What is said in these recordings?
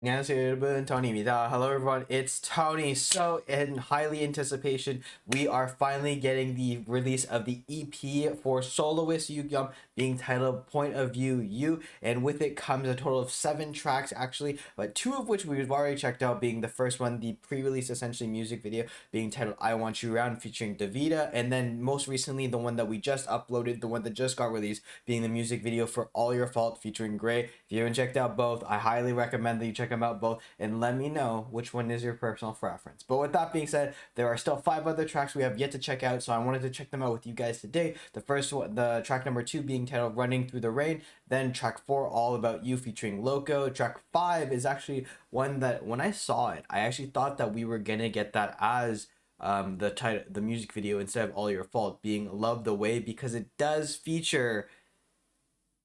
안녕하세요 여러분, Tony입니다. Hello everyone, it's Tony. So in highly anticipation, we are finally getting the release of the EP for soloist Yugyeom, being titled Point of View You, and with it comes a total of 7 tracks actually, but 2 of which we've already checked out, being the first one, the pre-release essentially music video being titled I Want You Around featuring Davida, and then most recently the one that we just uploaded, the one that just got released, being the music video for All Your Fault featuring Gray. If you haven't checked out both, I highly recommend that you check them out both and let me know which one is your personal preference. But with that being said, there are still 5 other tracks we have yet to check out, so I wanted to check them out with you guys today. The first one, the track number 2 being titled Running Through the Rain, then track 4 All About You featuring Loco. Track 5 is actually one that when I saw it, I actually thought that we were gonna get that as the music video instead of All Your Fault, being Love the Way, because it does feature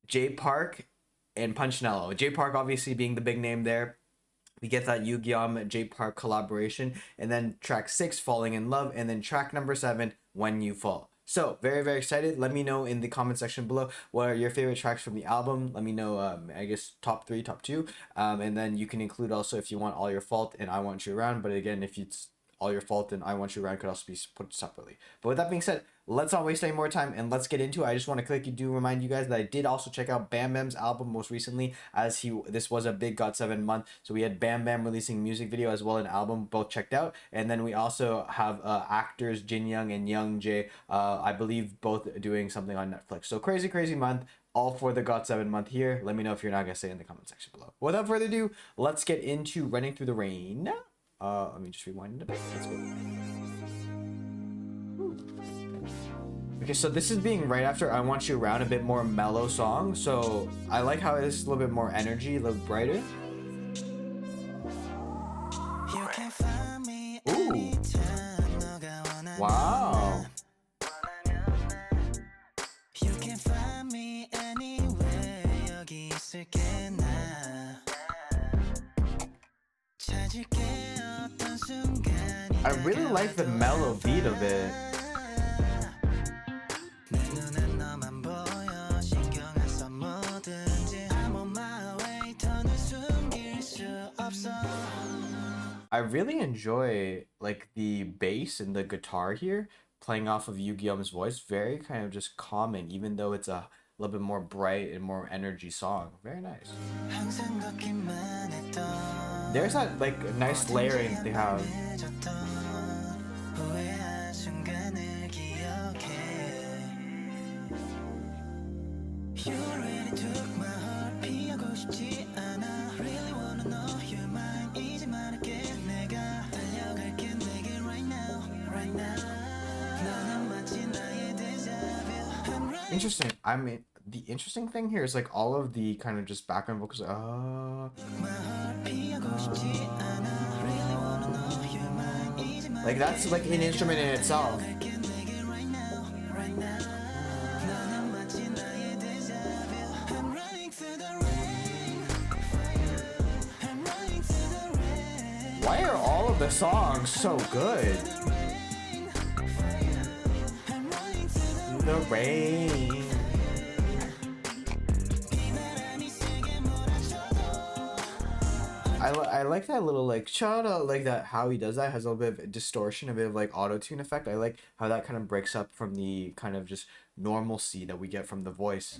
J Park and Punchnello. J Park obviously being the big name there. We get that Yugyeom J Park collaboration, and then track 6 Falling in Love, and then track number 7 When You Fall. So very excited. Let me know in the comment section below what are your favorite tracks from the album. Let me know I guess top 3, top 2, and then you can include also if you want All Your Fault and I Want You Around, but again if it's All Your Fault and I Want You Around could also be put separately. But with that being said, let's not waste any more time and let's get into it. I just want to quickly remind you guys that I did also check out Bam Bam's album most recently, as this was a big GOT7 month, so we had Bam Bam releasing music video as well as an album, both checked out. And then we also have actors Jin Young and Young Jae, I believe both doing something on Netflix. So crazy month, all for the GOT7 month here. Let me know if you're not gonna say in the comment section below. Without further ado, let's get into Running Through the Rain. Let me just rewind it a bit. Let's go. Okay, so this is being right after I Want You Around, a bit more mellow song. So I like how it's a little bit more energy, a little brighter. Ooh. Wow. I really like the mellow beat of it. I really enjoy like the bass and the guitar here playing off of Yugyeom's voice. Very kind of just calming, even though it's a little bit more bright and more energy song. Very nice. There's that like nice layering they have. Interesting. I mean, the interesting thing here is like all of the kind of just background vocals. Like that's like an instrument in itself. Why are all of the songs so good? The rain. I like that little like shout out, like that how he does that, has a little bit of distortion, a bit of like auto-tune effect. I like how that kind of breaks up from the kind of just normalcy that we get from the voice.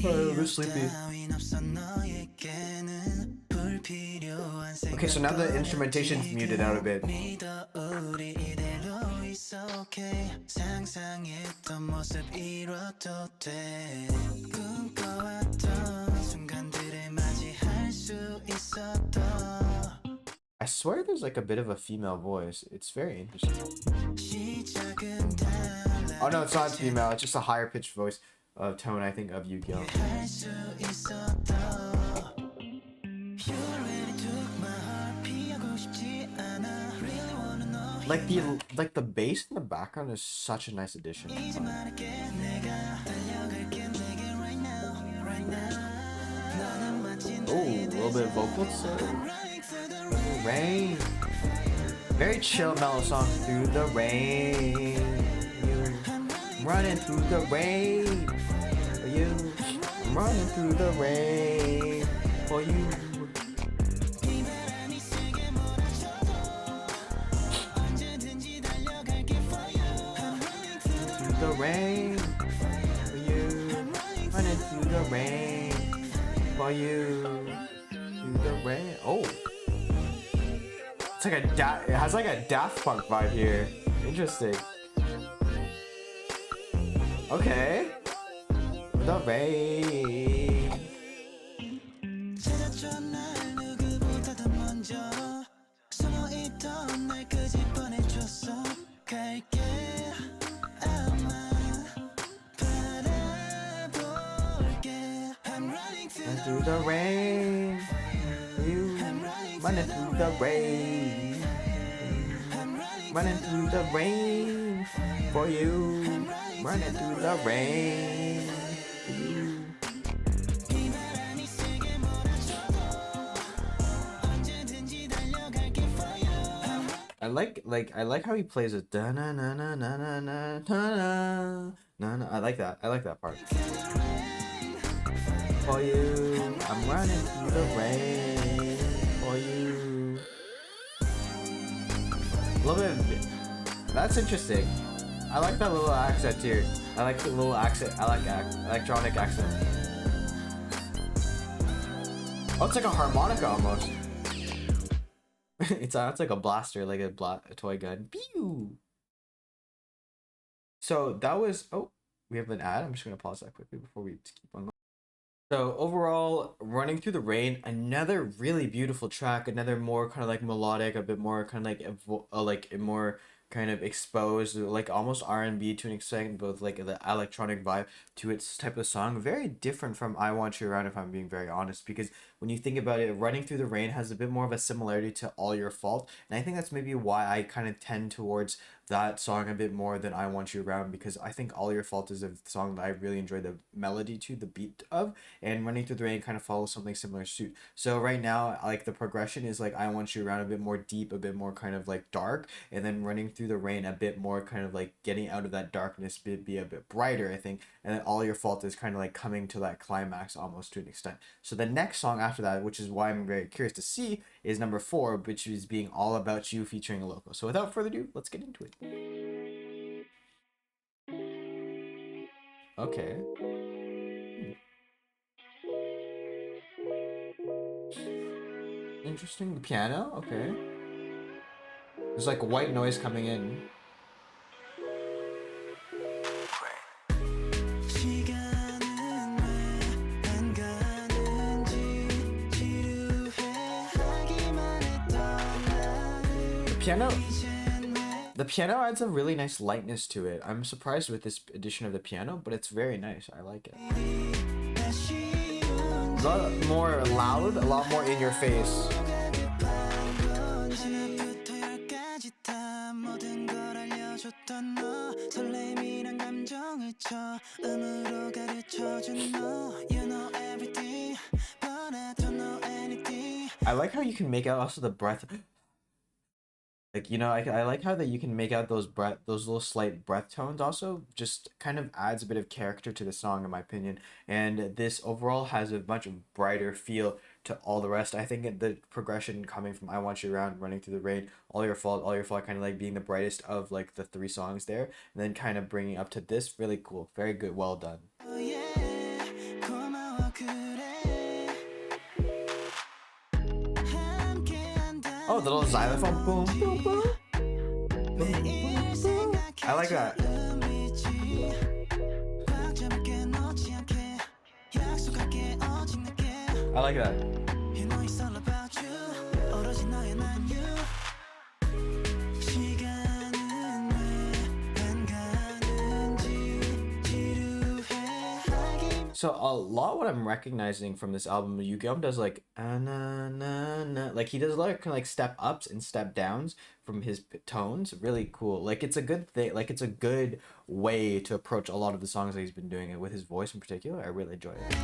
Oh, I'm sleepy. Okay, so now the instrumentation's muted out a bit. I swear there's like a bit of a female voice. It's very interesting. Oh no, it's not female, it's just a higher pitched voice tone, I think, of Yugyeom. Like the bass in the background is such a nice addition. Oh, a little bit of vocals. Rain. Very chill, mellow song. Through the rain, you running through the rain for you. I'm running through the rain for you. Through the rain for you. Running through the rain for you. Through the rain. Oh. It's like it has like a Daft Punk vibe here. Interesting. Okay. The rain. And through the rain. You running through the rain. Running through the rain for you. Running through the rain for you. I like how he plays it. Da na na na na na na na na. I like that. I like that part. For you, I'm running through the rain. For you. A little bit. That's interesting. I like that little accent here. I like the little accent. I like electronic accent. Oh, it's like a harmonica almost. It's like a blaster, like a toy gun. Pew! So that was. Oh, we have an ad. I'm just gonna pause that quickly before we keep on going. So overall, Running Through the Rain, another really beautiful track. Another more kind of like melodic, a bit more kind of like more kind of exposed, like almost R&B to an extent, both like the electronic vibe to its type of song. Very different from I Want You Around, if I'm being very honest, because when you think about it, Running Through the Rain has a bit more of a similarity to All Your Fault, and I think that's maybe why I kind of tend towards that song a bit more than I Want You Around, because I think All Your Fault is a song that I really enjoy the melody to, the beat of, and Running Through the Rain kind of follows something similar suit. So right now, like the progression is like I Want You Around a bit more deep, a bit more kind of like dark, and then Running Through the Rain a bit more kind of like getting out of that darkness, be a bit brighter, I think, and then All Your Fault is kind of like coming to that climax almost to an extent. So the next song after that, which is why I'm very curious to see, is number 4, which is Being All About You featuring Loco. So without further ado, let's get into it. Okay. Interesting. The piano? Okay. There's like white noise coming in. The piano adds a really nice lightness to it. I'm surprised with this edition of the piano, but it's very nice. I like it. A lot more loud, a lot more in your face. I like how you can make out also the breath. Like, you know, I like how that you can make out those little slight breath tones also just kind of adds a bit of character to the song in my opinion. And this overall has a much brighter feel to all the rest. I think the progression coming from I Want You Around, Running Through the Rain, All Your Fault kind of like being the brightest of like the 3 songs there, and then kind of bringing up to this, really cool. Very good, well done. Oh, the little xylophone. Boom, boom, boom. Boom, boom, boom. I like that. I like that. So a lot what I'm recognizing from this album, Yugyeom does like na na na, like he does a lot of kind of like step ups and step downs from his tones. Really cool. Like it's a good thing. Like it's a good way to approach a lot of the songs that he's been doing it with his voice in particular. I really enjoy it.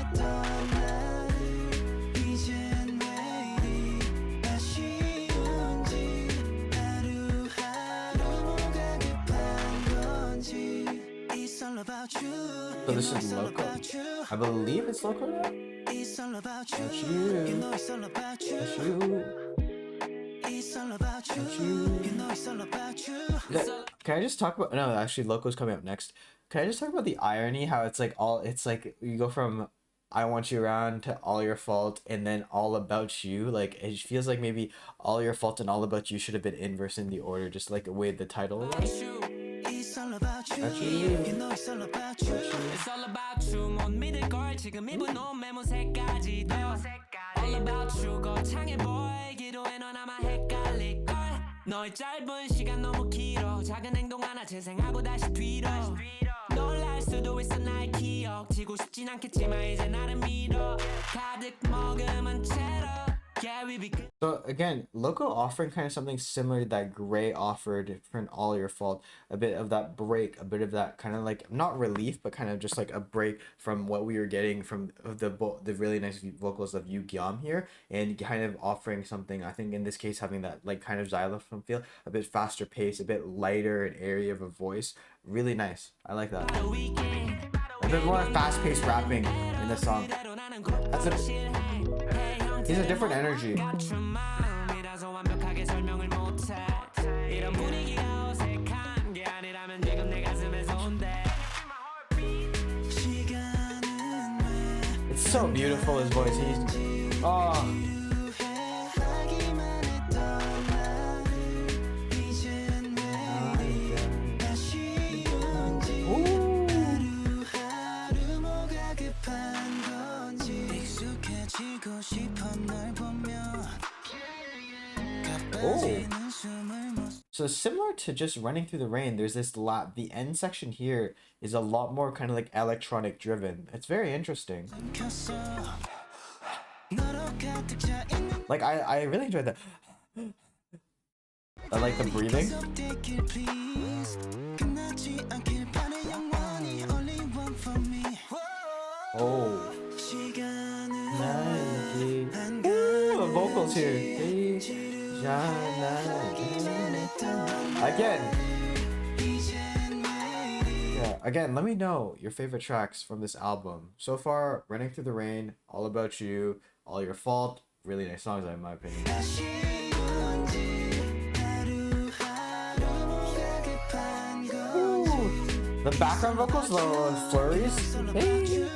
So this is Loco. I believe it's Loco now. About you. About you. Can I just talk about, no, actually Loco's coming up next. Can I just talk about the irony, how it's like you go from I want you around to all your fault and then all about you. Like it feels like maybe all your fault and all about you should have been inverse in the order, just like the way the title is. It's all about you. It's all about you. It's all about you. 못 믿을 걸 지금 입은 옷 매무새까지도 all about you. 거창해 보이기도 해 넌 아마 헷갈릴 걸. 너의 짧은 시간 너무 길어. 작은 행동 하나 재생하고 다시 뒤로. 놀랄 수도 있어 나의 기억. 지고 싶진 않겠지만 이제 나를 믿어. 가득 머금은 채로. So again, Loco offering kind of something similar to that Gray offered for an All Your Fault. A bit of that break, a bit of that kind of like, not relief, but kind of just like a break from what we were getting from the really nice vocals of Yugyeom here. And kind of offering something, I think in this case, having that like kind of xylophone feel, a bit faster pace, a bit lighter and airy of a voice. Really nice. I like that. A bit more fast-paced rapping in the song. That's it. He's a different energy. It's so beautiful, his voice. He's So similar to just Running Through the Rain, there's this the end section here is a lot more kind of like electronic driven. It's very interesting. Like I really enjoyed that. I like the breathing. Oh. Ooh, the vocals here. Again, let me know your favorite tracks from this album. So far, Running Through the Rain, All About You, All Your Fault. Really nice songs, in my opinion. Ooh. The background vocals, the flurries. Hey.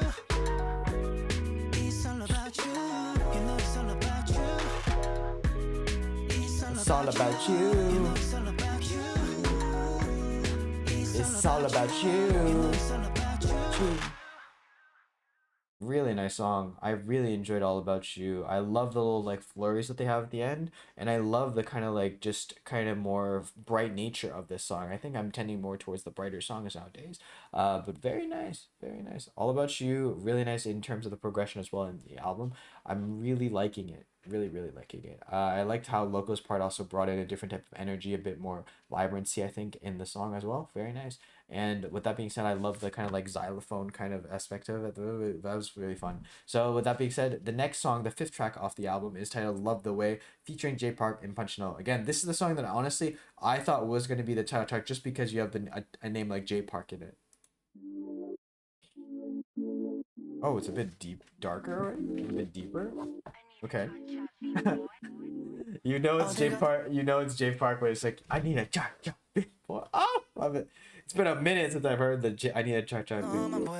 It's all about you. It's all about you. Really nice song. I really enjoyed All About You. I love the little like flurries that they have at the end, and I love the kind of like just kind of more bright nature of this song. I think I'm tending more towards the brighter songs nowadays. But very nice, very nice. All About You, really nice in terms of the progression as well in the album. I'm really liking it. Really liking it. I liked how Loco's part also brought in a different type of energy, a bit more vibrancy, I think, in the song as well. Very nice. And with that being said, I love the kind of like xylophone kind of aspect of it. That was really fun. So with that being said, the next song, the 5th track off the album, is titled Love the Way, featuring J Park and Punchnello. Again, this is the song that honestly I thought was going to be the title track just because you have a name like J Park in it. Oh, it's a bit darker, right? A bit deeper. Okay. You know it's J Park. You know it's J Park, but it's like I need a cha cha big boy. Oh, love it. It's been a minute since I've heard the I need a cha cha big boy.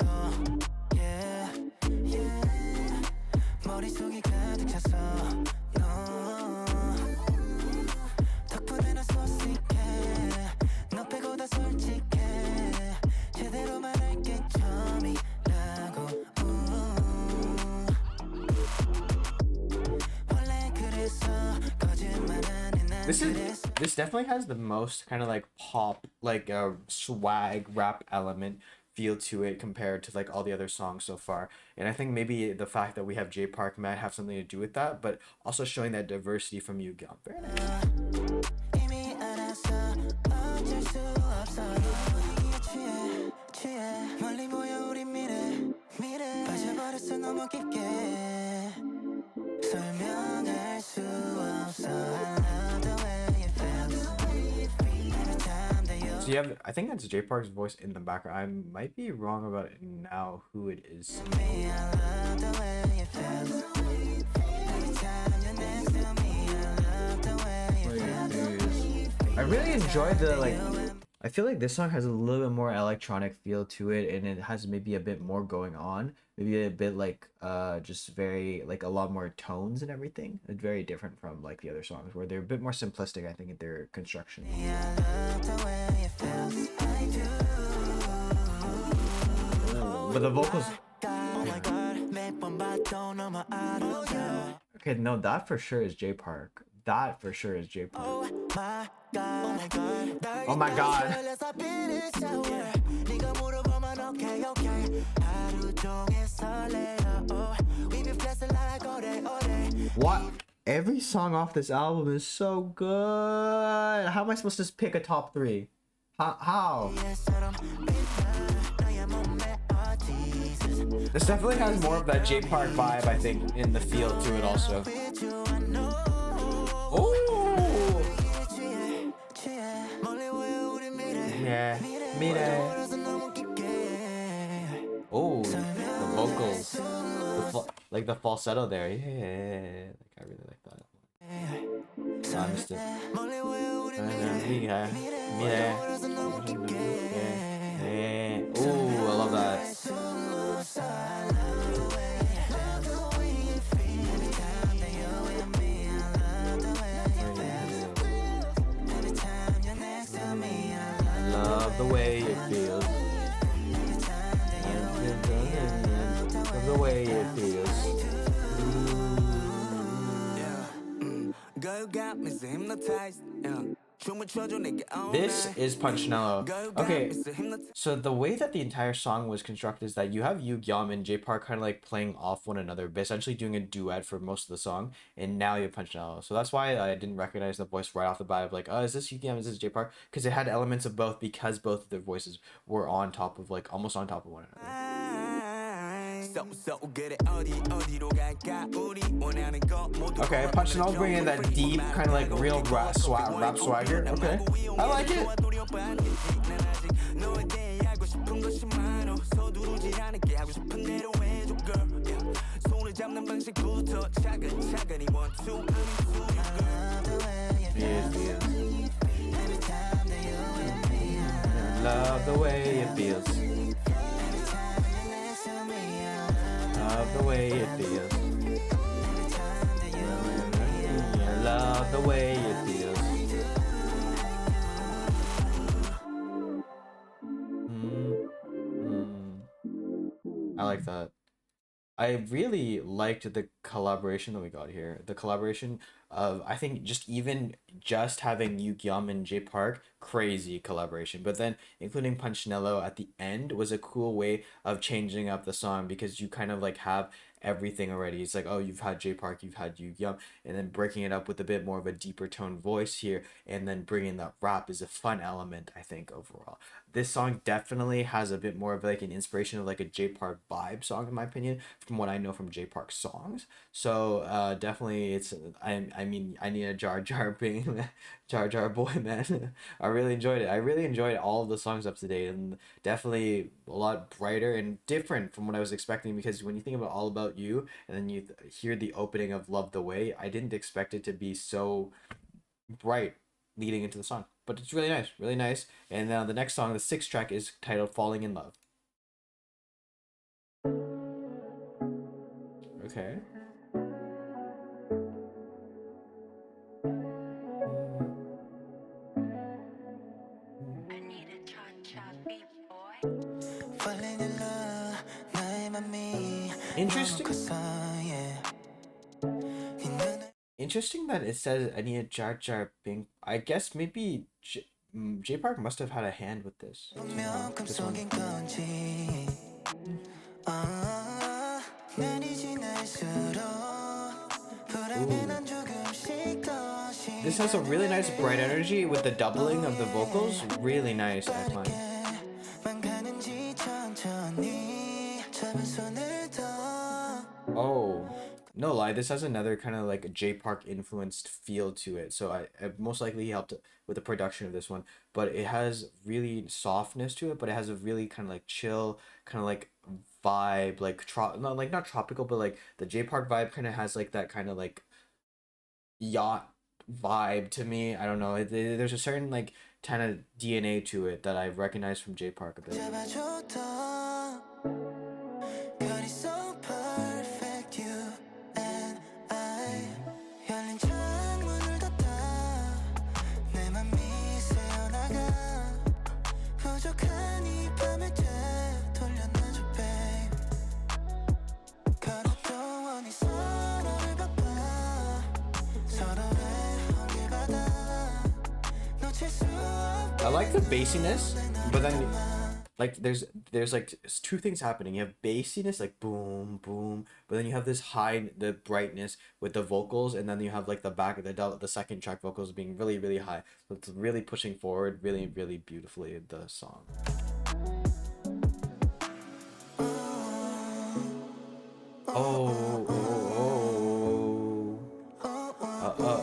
This definitely has the most kind of like pop, like swag rap element feel to it compared to like all the other songs so far. And I think maybe the fact that we have J Park might have something to do with that, but also showing that diversity from Yugyeom. Very nice. So you have, I think that's J Park's voice in the background. I might be wrong about it now who it is. I really enjoyed the like. I feel like this song has a little bit more electronic feel to it, and it has maybe a bit more going on. Maybe a bit like just very like a lot more tones and everything. It's very different from like the other songs where they're a bit more simplistic, I think, in their construction. But the vocals. Okay, no, that for sure is J Park. That for sure is J Park. Oh my god. What? Every song off this album is so good. How am I supposed to pick a top 3? How? This definitely has more of that J Park vibe, I think, in the feel to it also. Oh! Yeah, mire. Oh, the vocals. Like the falsetto there. Yeah, like I really like that. I missed it. Mire. Oh, I love that. Love the way it feels. Love the way it feels. Girl, got me hypnotized. This is Punchnello. Okay, so the way that the entire song was constructed is that you have Yugyeom and J Park kind of like playing off one another, but essentially doing a duet for most of the song, and now you have Punchnello. So that's why I didn't recognize the voice right off the bat of like, oh, is this Yugyeom, is this J Park? Because it had elements of both, because both of their voices were on top of like, almost on top of one another. Okay, Punchnello bringing in that deep kind of like real rap swagger. Okay, I like it. Love the way it feels. Love the way it feels. Love the way it feels. I like that. I really liked the collaboration that we got here. The collaboration of, I think, just having Yugyeom and J Park, crazy collaboration. But then including Punchnello at the end was a cool way of changing up the song, because you kind of like have everything already. It's like, oh, you've had J Park, you've had Yugyeom, and then breaking it up with a bit more of a deeper tone voice here, and then bringing that rap is a fun element, I think, overall. This song definitely has a bit more of like an inspiration of like a J Park vibe song, in my opinion, from what I know from J Park songs. So definitely it's, I mean, I need a Jar Jar being Jar Jar boy, man. I really enjoyed it. I really enjoyed all of the songs up to date, and definitely a lot brighter and different from what I was expecting, because when you think about All About You and then you hear the opening of Love the Way, I didn't expect it to be so bright leading into the song. But it's really nice, really nice. And now the next song, the 6th track, is titled Falling in Love. Okay. Interesting. Interesting that it says I need a Jar Jar Bing. I guess maybe J Park must have had a hand with this. This has a really nice bright energy with the doubling of the vocals. Really nice at times. Oh. No lie, this has another kind of like J Park influenced feel to it. So I most likely he helped with the production of this one, but it has really softness to it, but it has a really kind of like chill, kind of like vibe, like not like not tropical, but like the J Park vibe kind of has like that kind of like yacht vibe to me. I don't know. There's a certain like kind of DNA to it that I recognize from J Park a bit. I like the bassiness, but then like there's like two things happening. You have bassiness like boom boom, but then you have this high the brightness with the vocals, and then you have like the back the second track vocals being really really high. So it's really pushing forward really really beautifully the song. Oh oh oh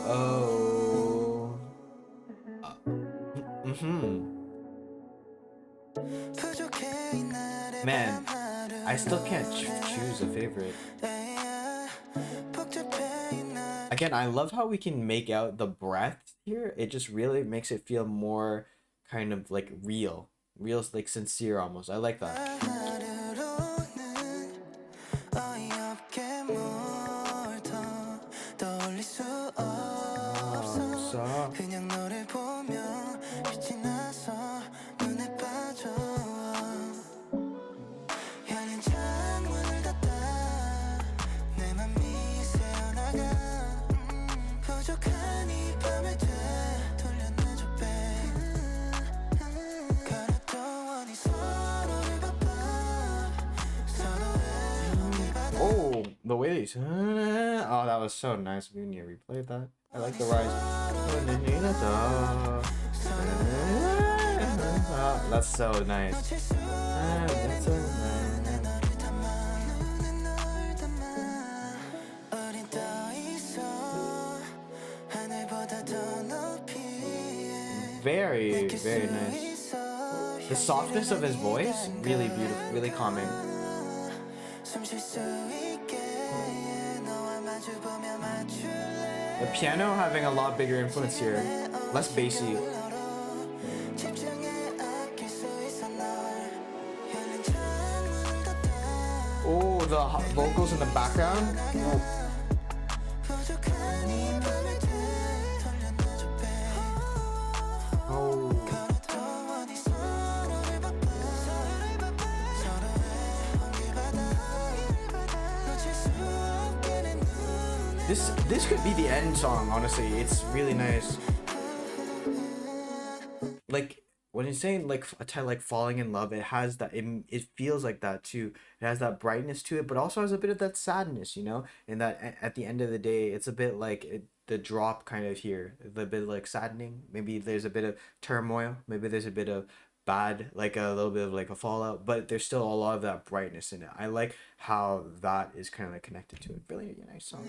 oh mm-hmm. Man, I still can't choose a favorite. Again, I love how we can make out the breath here. It just really makes it feel more kind of like real. Real, like sincere almost. I like that. So oh, the way they oh, that was so nice. We need to replay that. I like the rise. That's so nice. That's so nice. Very, very nice. The softness of his voice, really beautiful, really calming. The piano having a lot bigger influence here, less bassy. Oh, the vocals in the background. Oh. This could be the end song, honestly. It's really nice. Like when you're saying like a title like Falling in Love, it has that it feels like that too. It has that brightness to it, but also has a bit of that sadness, you know? And that at the end of the day, it's a bit like the drop kind of here, the bit like saddening. Maybe there's a bit of turmoil, maybe there's a bit of bad, like a little bit of like a fallout, but there's still a lot of that brightness in it. I like how that is kind of like connected to it. Really nice song.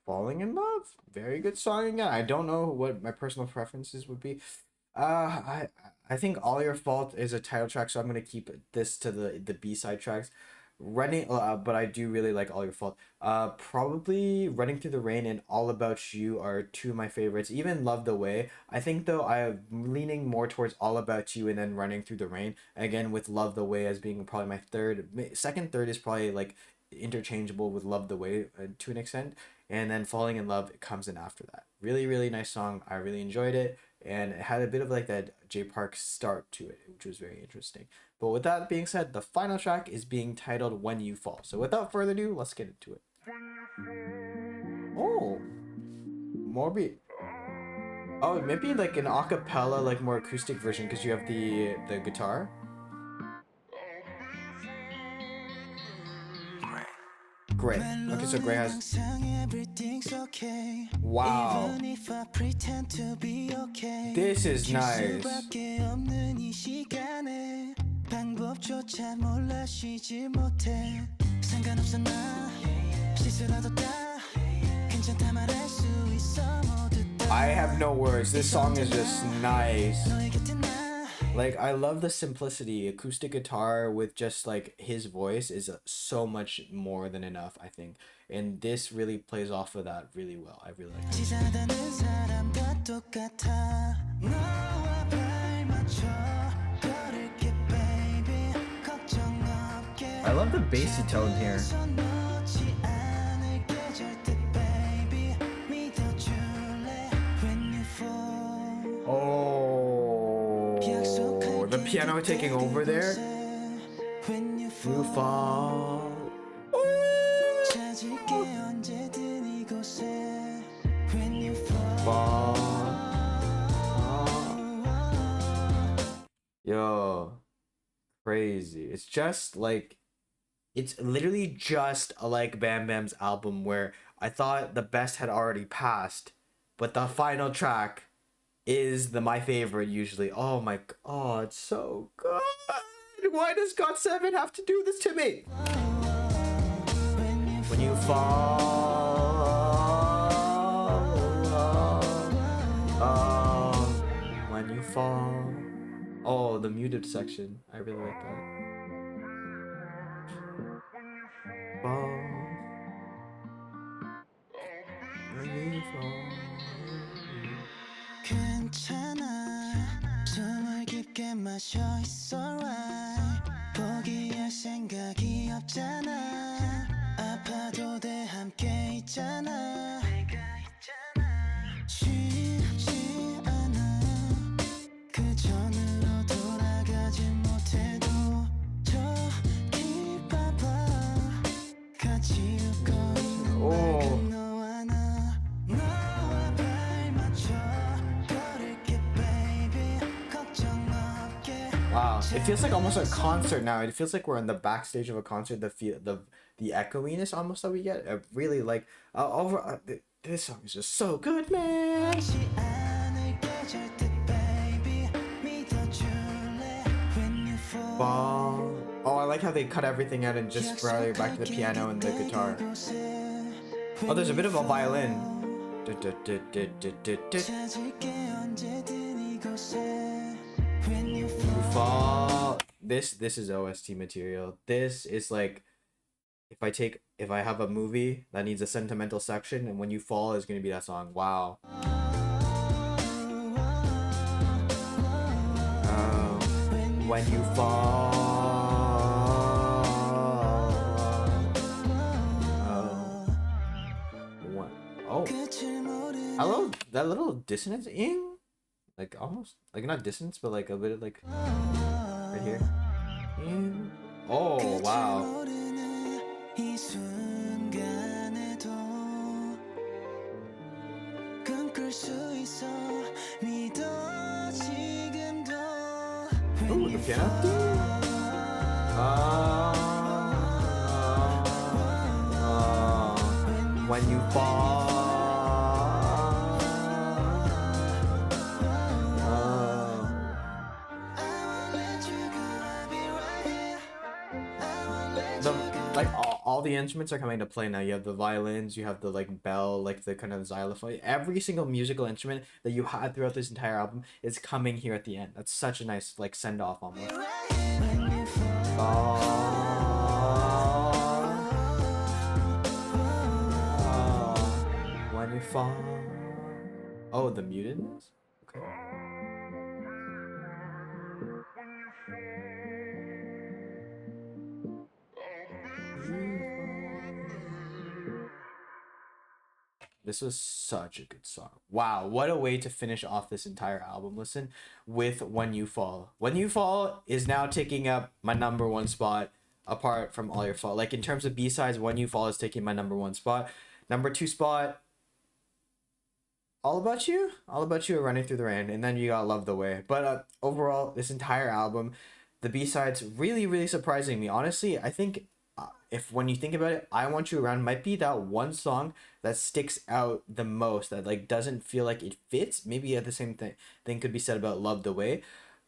Falling in Love, very good song again. I don't know what my personal preferences would be. I think All Your Fault is a title track, so I'm gonna keep this to the B-side tracks. Running, but I do really like All Your Fault. Probably Running Through the Rain and All About You are two of my favorites. Even Love the Way. I think though I'm leaning more towards All About You and then Running Through the Rain. Again, with Love the Way as being probably my third. Second, third is probably like interchangeable with Love the Way to an extent, and then Falling in Love comes in after that. Really, really nice song. I really enjoyed it, and it had a bit of like that J Park start to it, which was very interesting. But with that being said, the final track is being titled When You Fall. So without further ado, let's get into it. Oh, more beat. Oh, maybe like an acapella, like more acoustic version, because you have the guitar. Gray. Okay, so Gray has... Wow. This is nice. I have no words. This song is just nice. Like, I love the simplicity. Acoustic guitar with just like his voice is so much more than enough, I think. And this really plays off of that really well. I really like it. I love the bassy tone here. Oh, the piano taking over there. You fall. Fall. Yo, crazy. It's just like, it's literally just like Bam Bam's album where I thought the best had already passed, but the final track is my favorite usually. Oh my god, it's so good. Why does GOT7 have to do this to me? When you fall, when you fall. Oh, the muted section. I really like that. Fall. When you fall. 괜찮아. 숨을 깊게 마셔. It's alright. 포기할 생각이 없잖아. 아파도 돼 함께 있잖아. 쉽지 않아. 그 전으로 돌아가지 못해도 저기 봐봐. 같이 웃고 있는 맑은 너와 나. 너와 발 맞춰 걸을게 baby. 걱정 없게. Wow, it feels like almost a concert now. It feels like we're in the backstage of a concert. The echoiness almost that we get. I really like this song is just so good, man. Ball. Oh, I like how they cut everything out and just brought it back to the piano and the guitar. Oh, there's a bit of a violin. You fall. This is OST material. This is like, if I have a movie that needs a sentimental section, and When You Fall is gonna be that song. Wow. When you fall. Oh. I love that little dissonance in, like almost like not dissonance, but like a bit of like right here. Oh wow. Ooh, the piano. When you fall. Like all the instruments are coming to play now. You have the violins, you have the like bell, like the kind of xylophone. Every single musical instrument that you had throughout this entire album is coming here at the end. That's such a nice like send off almost. When you fall. Oh, the mutedness? Okay. This was such a good song. Wow, what a way to finish off this entire album listen with When You Fall. When You Fall is now taking up my #1 spot apart from All Your Fault. Like in terms of B-sides, When You Fall is taking my #1 spot. #2 spot, All About You? All About You are Running Through the Rain. And then you got Love the Way. But overall, this entire album, the B-sides really, really surprising me. Honestly, I think if when you think about it, I Want You Around might be that one song that sticks out the most, that like doesn't feel like it fits. Maybe at the same thing could be said about Love the Way,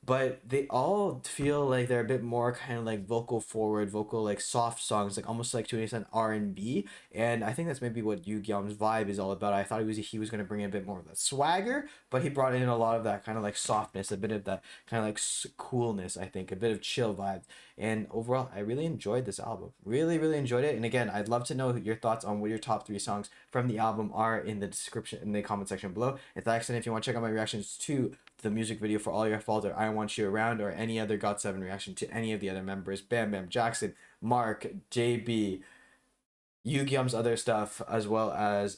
but they all feel like they're a bit more kind of like vocal forward, vocal like soft songs, like almost like to an extent R&B. And I think that's maybe what Yugyeom's vibe is all about. I thought he was gonna bring in a bit more of that swagger, but he brought in a lot of that kind of like softness, a bit of that kind of like coolness. I think a bit of chill vibe. And overall, I really enjoyed this album. Really, really enjoyed it. And again, I'd love to know your thoughts on what your top three songs from the album are in the description, in the comment section below. If that extent, if you want to check out my reactions to the music video for All Your Fault or I Want You Around, or any other GOT7 reaction to any of the other members, Bam Bam Jackson, Mark, JB, Yugyeom's other stuff, as well as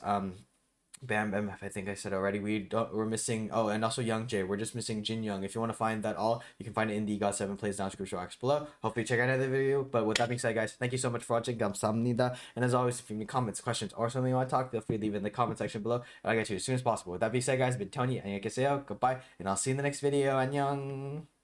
Bam Bam, I think I said already. We're missing, oh, and also Young J. We're just missing Jin Young. If you want to find that all, you can find it in the GOT7 Plays Down description box below. Hopefully check out another video. But with that being said, guys, thank you so much for watching. 감사합니다. And as always, if you have any comments, questions, or something you want to talk, feel free to leave it in the comment section below, and I'll get to you as soon as possible. With that being said, guys, been Tony, 안녕히 계세요. Goodbye, and I'll see you in the next video. 안녕.